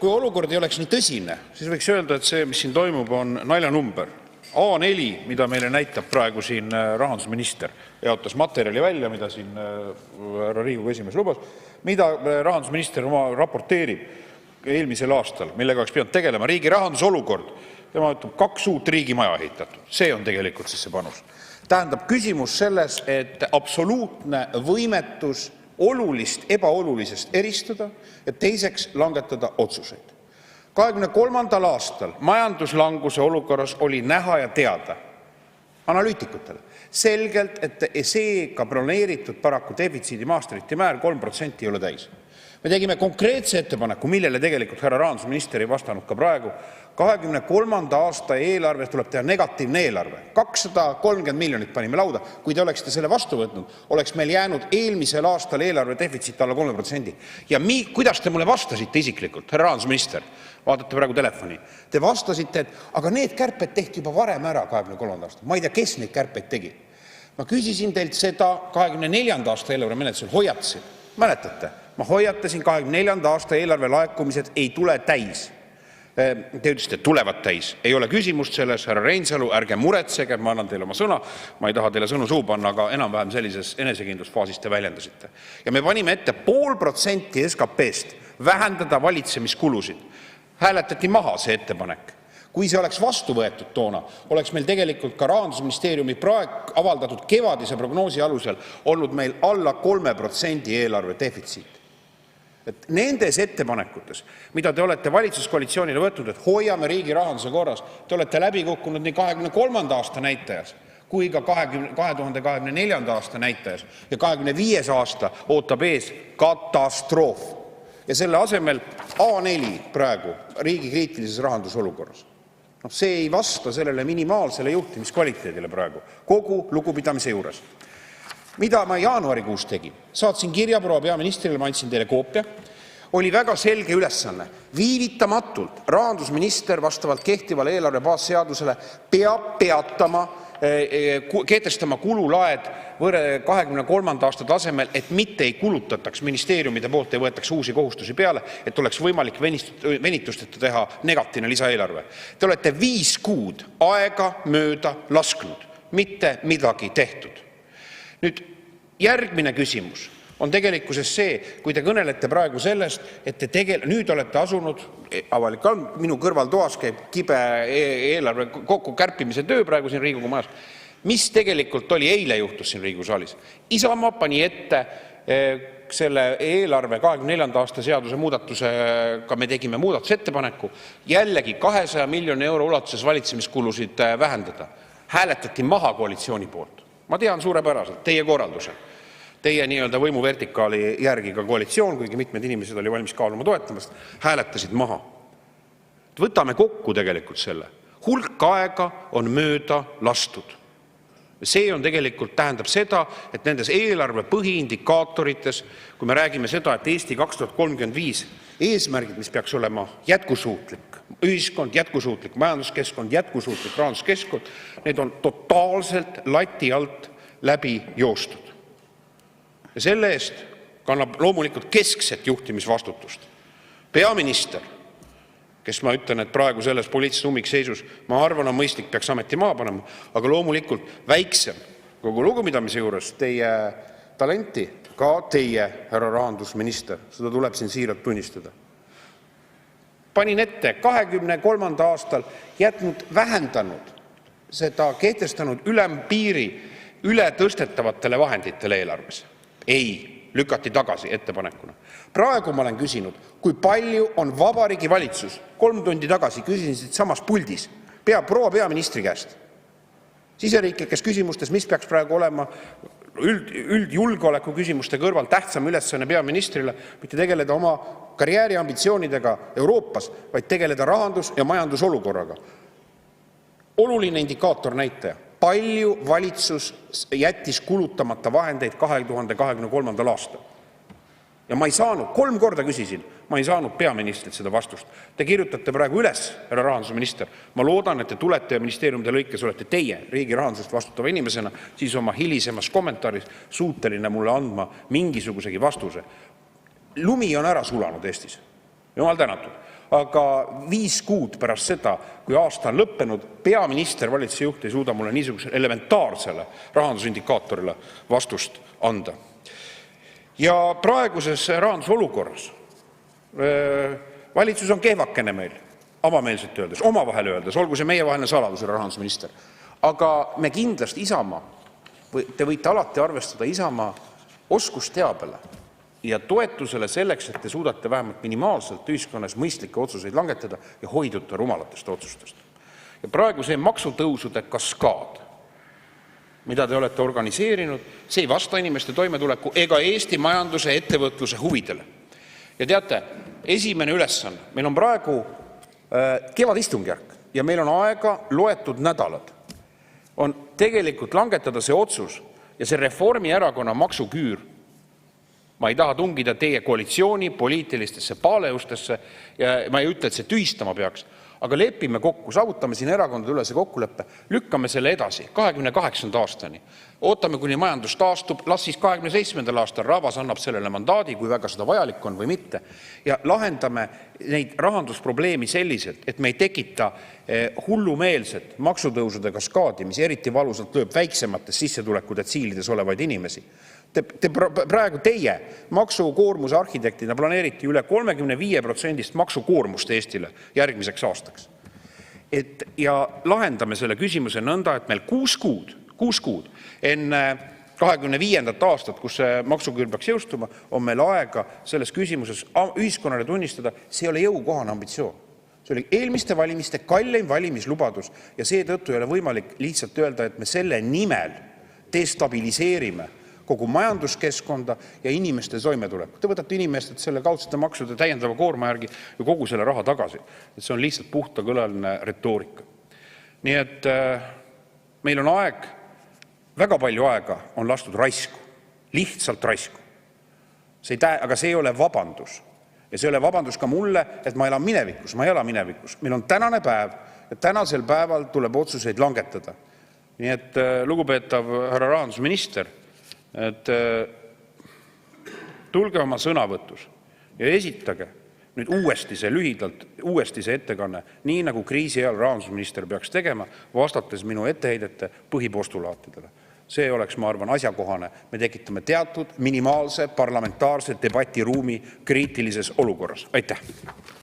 Kui olukord ei oleks nii tõsine, siis võiks öelda, et see, mis siin toimub, on naljanumber. A4, mida meile näitab praegu siin rahandusminister, jaotas materjali välja, mida siin härra Riigikogu esimees lubas, mida rahandusminister oma raporteerib eelmisel aastal, millega oleks pidanud tegelema riigi rahandusolukord. Tema ütleb 2 uut riigimaja ehitatud. See on tegelikult siis see panus. Tähendab küsimus selles, et absoluutne võimetus olulist ebaolulisest eristada ja teiseks langetada otsuseid. 2023. aastal majanduslanguse olukorras oli näha ja teada analüütikutele selgelt, et seega planeeritud paraku defitsiidi Maastrichti määr 3% ei ole täis. Me tegime konkreetse ettepaneku, millele tegelikult härra rahandusminister ei vastanud ka praegu. 2023. aasta eelarves tuleb teha negatiivne eelarve. 230 miljonit panime lauda. Kui te oleksite selle vastu võtnud, oleks meil jäänud eelmisel aastal eelarve defitsiit alla 3%. Ja kuidas te mulle vastasite isiklikult, härra rahandusminister? Vaatate praegu telefoni. Te vastasite, et aga need kärped tehti juba varem ära 2023. aastal. Ma ei tea, kes neid kärpeid tegi. Ma küsisin teilt seda 2024. aasta eelarve menetlusel, hoiatasin. Mäletate? Ma hoiatasin, 2024. aasta eelarve laekumised ei tule täis. Te ütlesite, et tulevad täis. Ei ole küsimust selles, härra Reinsalu, ärge muretsege, ma annan teile oma sõna. Ma ei taha teile sõnu suu panna, aga enam-vähem sellises enesekindlusfaasis te väljendasite. Ja me panime ette 0,5% SKP-st vähendada valitsemiskulusid. Hääletati maha see ettepanek. Kui see oleks vastu võetud toona, oleks meil tegelikult ka Rahandusministeeriumi praegu avaldatud kevadise prognoosi alusel olnud meil alla 3% eelarve defitsiit. Et nendes ettepanekutes, mida te olete valitsuskoalitsioonile võtnud, et hoiame riigi rahanduse korras, te olete läbi kukkunud nii 2023. aasta näitajas kui ka 2024. aasta näitajas ja 2025. aasta ootab ees katastroof. Ja selle asemel A4 praegu riigi kriitilises rahandusolukorras. See ei vasta sellele minimaalsele juhtimiskvaliteedile praegu, kogu lugupidamise juures. Mida ma jaanuarikuus tegin? Saatsin kirja proua peaministrile, ma andsin teile koopia. Oli väga selge ülesanne. Viivitamatult rahandusminister vastavalt kehtivale eelarve baasseadusele peab peatama, kehtestama kululaed 2023. aasta tasemel, et mitte ei kulutataks ministeeriumide poolt, ei võetaks uusi kohustusi peale, et oleks võimalik venitusteta teha negatiivne lisaeelarve. Te olete 5 kuud aega mööda lasknud, mitte midagi tehtud. Nüüd järgmine küsimus on tegelikkuses see, kui te kõnelete praegu sellest, et nüüd olete asunud, avalik on, minu kõrvaltoas käib kibe eelarve kokku kärpimise töö praegu siin Riigikogu majas. Mis tegelikult oli eile juhtus siin Riigikogu saalis? Isamaa pani ette selle eelarve 24. aasta seaduse muudatusega, me tegime muudatusettepaneku, jällegi 200 miljoni euro ulatuses valitsemiskulusid vähendada. Hääletati maha koalitsiooni poolt. Ma tean suurepäraselt, teie korraldusel. Teie nii-öelda võimuvertikaali järgi ka koalitsioon, kuigi mitmed inimesed oli valmis kaaluma toetamast, hääletasid maha. Võtame kokku tegelikult selle. Hulk aega on mööda lastud. See on tegelikult tähendab seda, et nendes eelarve põhiindikaatorites, kui me räägime seda, et Eesti 2035 eesmärgid, mis peaks olema jätkusuutlik, ühiskond, jätkusuutlik majanduskeskkond, jätkusuutlik rahanduskeskkond, need on totaalselt lati alt läbi joostud. Ja selle eest kannab loomulikult keskset juhtimisvastutust. Peaminister, kes ma ütlen, et praegu selles poliitilises ummikseisus, ma arvan, on mõistlik, peaks ameti maha panema, aga loomulikult väiksem kogu lugupidamise juures teie talenti, ka teie, härra rahandusminister, seda tuleb siin siiralt tunnistada. Panin ette 2023. aastal vähendanud seda kehtestanud ülempiiri üle tõstetavatele vahenditele eelarves. Ei, lükati tagasi ettepanekuna. Praegu ma olen küsinud, kui palju on Vabariigi Valitsus, 3 tundi tagasi küsisin siit samas puldis, proua peaministri käest. Siseriiklikes küsimustes, mis peaks praegu olema üldjulgeoleku küsimuste kõrval tähtsam ülesanne peaministrile, mitte tegeleda oma karjääriambitsioonidega Euroopas, vaid tegeleda rahandus- ja majandusolukorraga. Oluline indikaator näitaja. Palju valitsus jättis kulutamata vahendeid 2023. aastal. Ja ma ei saanud, 3 korda küsisin, ma ei saanud peaministrilt seda vastust. Te kirjutate praegu üles, härra rahandusminister. Ma loodan, et te tulete ja ministeeriumide lõikes olete teie riigi rahandusest vastutava inimesena siis oma hilisemas kommentaaris suuteline mulle andma mingisugusegi vastuse. Lumi on ära sulanud Eestis. Jumal tänatud. Aga 5 kuud pärast seda, kui aasta on lõppenud, peaminister, valitsuse juht ei suuda mulle niisugusele elementaarsele rahandusindikaatorile vastust anda. Ja praeguses rahandusolukorras valitsus on kehvakene meil, avameelselt öeldes, omavahel öeldes, olgu see meievaheline saladus, härra rahandusminister. Aga me kindlasti Isamaa, te võite alati arvestada Isamaa oskusteabele ja toetusele selleks, et te suudate vähemalt minimaalselt ühiskonnas mõistlikke otsuseid langetada ja hoiduda rumalatest otsustest. Ja praegu see maksutõusude kaskaad, mida te olete organiseerinud, see ei vasta inimeste toimetuleku ega Eesti majanduse ettevõtluse huvidele. Ja teate, esimene ülesanne, meil on praegu kevadistungjärk ja meil on aega loetud nädalad, on tegelikult langetada see otsus ja see Reformierakonna maksuküür. Ma ei taha tungida teie koalitsiooni poliitilistesse paaleustesse ja ma ei ütle, et see tühistama peaks, aga lepime kokku, saavutame siin erakondade üle see kokkuleppe, lükkame selle edasi 28. aastani. Ootame, kuni majandus taastub, las siis 27. aastal rahvas annab sellele mandaadi, kui väga seda vajalik on või mitte. Ja lahendame neid rahandusprobleemi selliselt, et me ei tekita hullumeelset maksutõusude kaskaadi, mis eriti valusalt lööb väiksemates sissetulekudetsiilides olevaid inimesi. Praegu teie maksukoormuse arhitektina planeeriti üle 35% maksukoormust Eestile järgmiseks aastaks. Ja lahendame selle küsimuse nõnda, et meil 6 kuud enne 25. aastat, kus see maksuküür peaks jõustuma, on meil aega selles küsimuses ühiskonnale tunnistada, see ei ole jõukohane ambitsioon. See oli eelmiste valimiste kalleim valimislubadus ja seetõttu ei ole võimalik lihtsalt öelda, et me selle nimel destabiliseerime kogu majanduskeskkonda ja inimeste toimetuleku. Te võtate inimestelt selle kaudsete maksude täiendava koorma järgi ja kogu selle raha tagasi. Et see on lihtsalt puhtakõlaline retoorika. Nii et meil on aeg, väga palju aega on lastud raisku, lihtsalt raisku. Aga see ei ole vabandus. Ja see ei ole vabandus ka mulle, et ma elan minevikus. Ma ei ela minevikus. Meil on tänane päev ja tänasel päeval tuleb otsuseid langetada. Nii et lugupeetav härra rahandusminister, et tulge oma sõnavõtus ja esitage nüüd uuesti see ettekanne, nii nagu kriisi ajal rahandusminister peaks tegema, vastates minu etteheidete põhipostulaatidele. See oleks, ma arvan, asjakohane. Me tekitame teatud minimaalse parlamentaarse debatiruumi kriitilises olukorras. Aitäh!